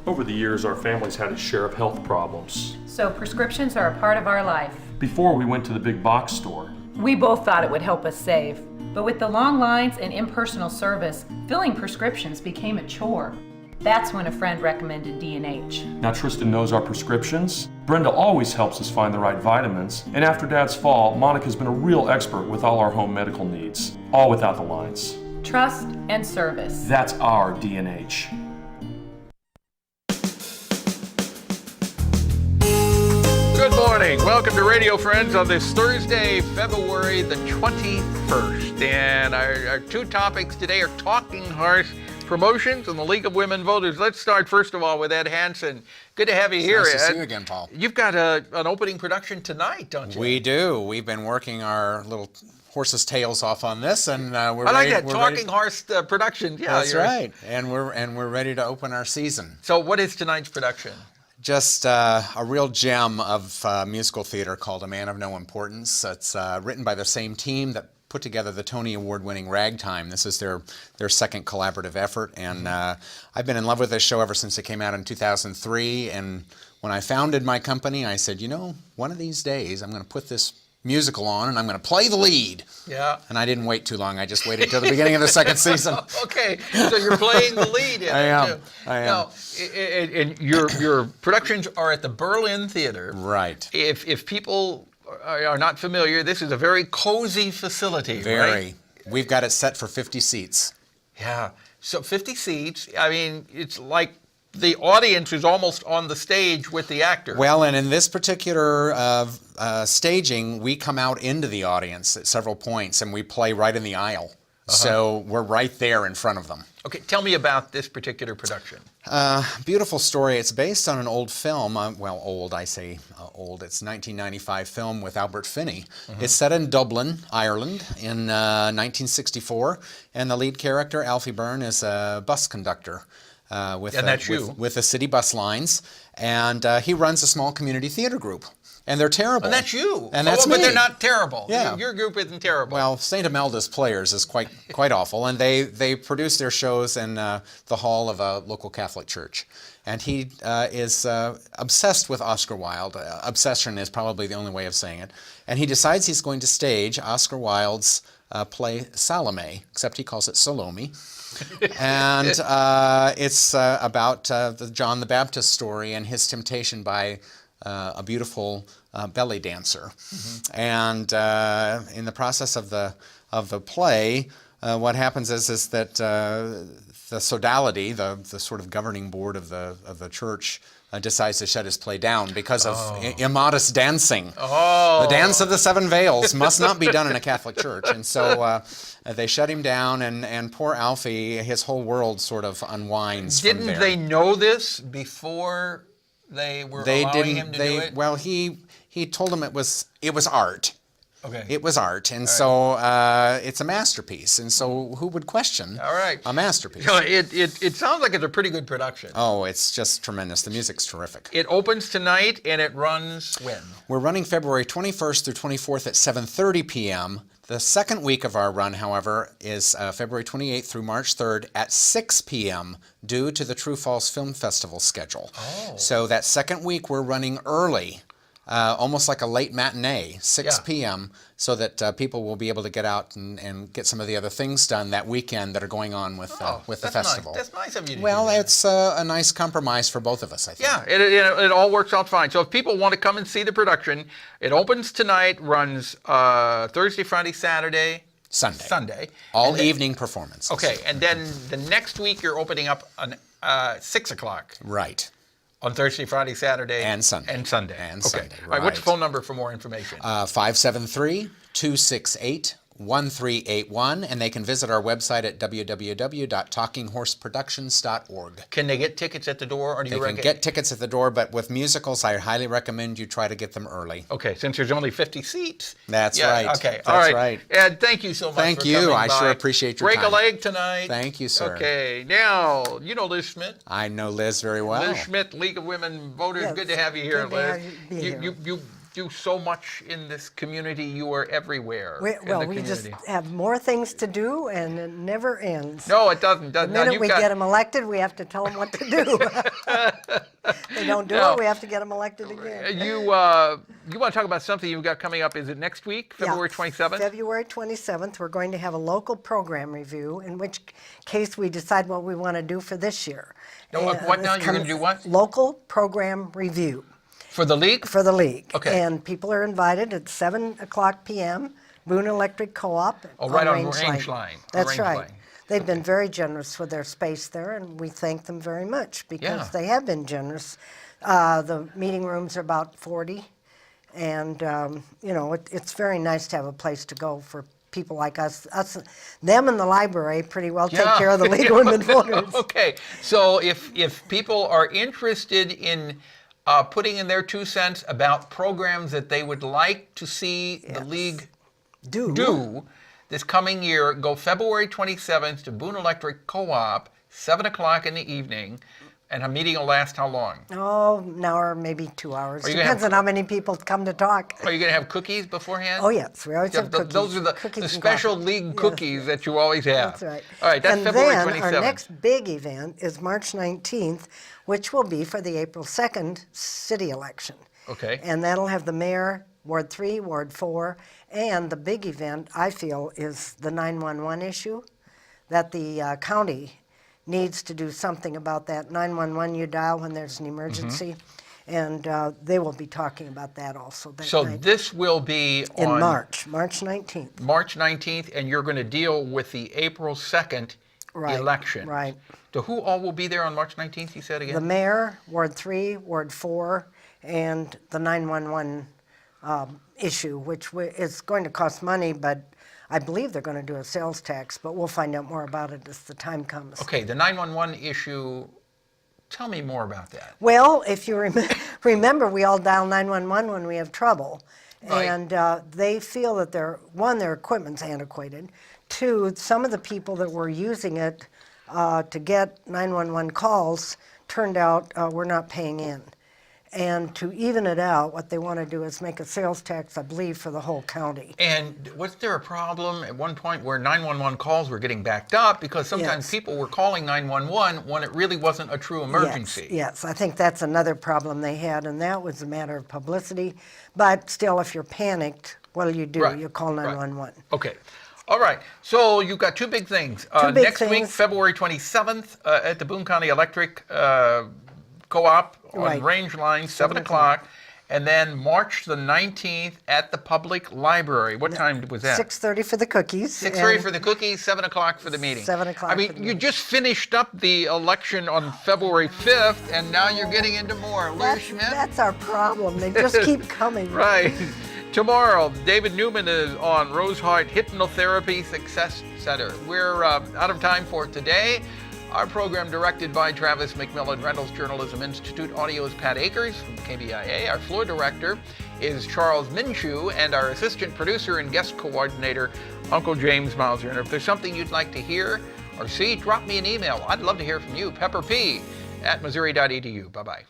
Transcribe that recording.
Over the years, our family's had a share of health problems. So prescriptions are a part of our life. Before we went to the big box store. We both thought it would help us save. But with the long lines and impersonal service, filling prescriptions became a chore. That's when a friend recommended D&H. Now Tristan knows our prescriptions. Brenda always helps us find the right vitamins. And after Dad's fall, Monica's been a real expert with all our home medical needs. All without the lines. Trust and service. That's our D&H. Good morning. Welcome to Radio Friends on this Thursday, February the 21st. And our two topics today are Talking Horse promotions and the League of Women Voters. Let's start first of all with Ed Hanson. Good to have you here, Nice Ed. to see you again, Paul. You've got an opening production tonight, don't you? We do. We've been working our little horses' tails off on this, and we're I like ready. that Talking Horse production. Yeah, That's right. And we're ready to open our season. So what is tonight's production? Just a real gem of musical theater called A Man of No Importance. It's written by the same team that put together the Tony Award-winning Ragtime. This is their second collaborative effort, and I've been in love with this show ever since it came out in 2003. And when I founded my company, I said, you know, one of these days I'm going to put this musical on and I'm going to play the lead. Yeah. And I didn't wait too long. I just waited till the beginning of the second season. Okay, so you're playing the lead in it, I am. too. I am. Now, and your productions are at the Berlin Theater. Right. If people are not familiar, this is a very cozy facility, Very. right? We've got it set for 50 seats. Yeah. So 50 seats. I mean, it's like the audience is almost on the stage with the actor. Well, and in this particular staging, we come out into the audience at several points, and we play right in the aisle. So we're right there in front of them. Okay, tell me about this particular production. Beautiful story. It's based on an old film. Well, old, I say old. It's a 1995 film with Albert Finney. It's set in Dublin, Ireland in 1964, and the lead character, Alfie Byrne, is a bus conductor. With the city bus lines, and he runs a small community theater group, and they're terrible. And that's you. And that's me. But they're not terrible. Yeah. Your group isn't terrible. Well, St. Imelda's Players is quite awful, and they produce their shows in the hall of a local Catholic church. And he is obsessed with Oscar Wilde. Obsession is probably the only way of saying it. And he decides he's going to stage Oscar Wilde's play Salome, except he calls it Salome. And it's about the John the Baptist story and his temptation by a beautiful belly dancer. And in the process of the play, what happens is that the sodality, the sort of governing board of the church, decides to shut his play down because of immodest dancing. The dance of the seven veils must not be done in a Catholic church. And so they shut him down, and poor Alfie, his whole world sort of unwinds from there. Didn't they know this before they were allowing him to do it? Well, he told them it was art. Okay. It was art, and so it's a masterpiece. And so who would question a masterpiece? So it sounds like it's a pretty good production. Oh, it's just tremendous. The music's terrific. It opens tonight, and it runs when? We're running February 21st through 24th at 7:30 p.m. The second week of our run, however, is February 28th through March 3rd at 6 p.m. due to the True Falls Film Festival schedule. So that second week we're running early. Almost like a late matinee, 6 p.m., so that people will be able to get out and get some of the other things done that weekend that are going on with the festival. Nice. That's nice of you to do Well, that. it's a nice compromise for both of us, I think. Yeah, it all works out fine. So if people want to come and see the production, it opens tonight, runs Thursday, Friday, Saturday, Sunday. All evening performances. Okay, and then the next week you're opening up on 6 o'clock. Right. On Thursday, Friday, Saturday. And Sunday. And Sunday. And okay. Sunday, All right, what's the right. phone number for more information? 573-268-1381, and they can visit our website at www.talkinghorseproductions.org. Can they get tickets at the door, or do you They can get tickets at the door, but with musicals, I highly recommend you try to get them early. Okay, since there's only 50 seats. That's right. Okay, That's all right. right. Ed, thank you so much Thank for you. coming I by. sure appreciate your Break time. a leg tonight. Thank you, sir. Okay, now, you know Liz Schmidt. I know Liz very well. Liz Schmidt, League of Women Voters. Yes, Good to have you here, good to Liz. have you be here. You do so much in this community. You are everywhere. We in the just community. have more things to do, and it never ends. No, it doesn't. The minute we get them elected, we have to tell them what to do. They don't do No. it, we have to get them elected again. You want to talk about something you've got coming up? Is it next week, February 27th? February 27th, we're going to have a local program review, in which case we decide what we want to do for this year. No, what now? You're going to do what? Local program review. For the league? For the league. Okay. And people are invited at 7 o'clock p.m., Boone Electric Co-op. Right on Range Line. That's Range right. Line. They've been very generous with their space there, and we thank them very much because Yeah. they have been generous. The meeting rooms are about 40, and it's very nice to have a place to go for people like us. Them and the library pretty well take care of the League of Women Voters. Okay, so if people are interested in putting in their 2 cents about programs that they would like to see the League do this coming year, go February 27th to Boone Electric Co-op, 7 o'clock in the evening, and a meeting will last how long? Oh, an hour, maybe 2 hours. Are you gonna Depends have- on how many people come to talk. Are you going to have cookies beforehand? Oh, yes, we always have cookies. Those are the Cookies and special coffee. league Yes, cookies that you always have. That's right. All right, that's and February then 27th. our next big event is March 19th, which will be for the April 2nd city election. Okay. And that'll have the mayor, Ward 3, Ward 4, and the big event, I feel, is the 911 issue, that the county needs to do something about that. 911 you dial when there's an emergency, and they will be talking about that also that So night. this will be In on March 19th. March 19th, and you're going to deal with the April 2nd election. Right. So who all will be there on March 19th, you said again? The mayor, Ward 3, Ward 4, and the 911 issue, which is going to cost money, but I believe they're going to do a sales tax, but we'll find out more about it as the time comes. Okay, the 911 issue, tell me more about that. Well, if you remember, we all dial 911 when we have trouble. Right. And they feel that their equipment's antiquated. 2, some of the people that were using it to get 911 calls turned out were not paying in. And to even it out, what they want to do is make a sales tax, I believe, for the whole county. And was there a problem at one point where 911 calls were getting backed up because sometimes Yes. people were calling 911 when it really wasn't a true emergency? Yes, I think that's another problem they had, and that was a matter of publicity. But still, if you're panicked, what do? Right, You call right. 911. Okay. All right. So you've got 2 big things. Two big Next week, things. February 27th, at the Boone County Electric Co-op on Right. Range Line, 7 o'clock. And then March the 19th at the Public Library. What time was that? 6:30 for the cookies. 6:30 and- for the cookies, 7 o'clock for the meeting. 7 o'clock I mean, for the you meeting. just finished up the election on February 5th, and now you're getting into more. Larry Schmidt? That's our problem. They just keep coming. Right. Tomorrow, David Newman is on Rosehart Hypnotherapy Success Center. We're out of time for today. Our program directed by Travis McMillan, Reynolds Journalism Institute. Audio is Pat Akers from KBIA. Our floor director is Charles Minshew, and our assistant producer and guest coordinator, Uncle James Mauser. And if there's something you'd like to hear or see, drop me an email. I'd love to hear from you. pepperp@missouri.edu. Bye-bye.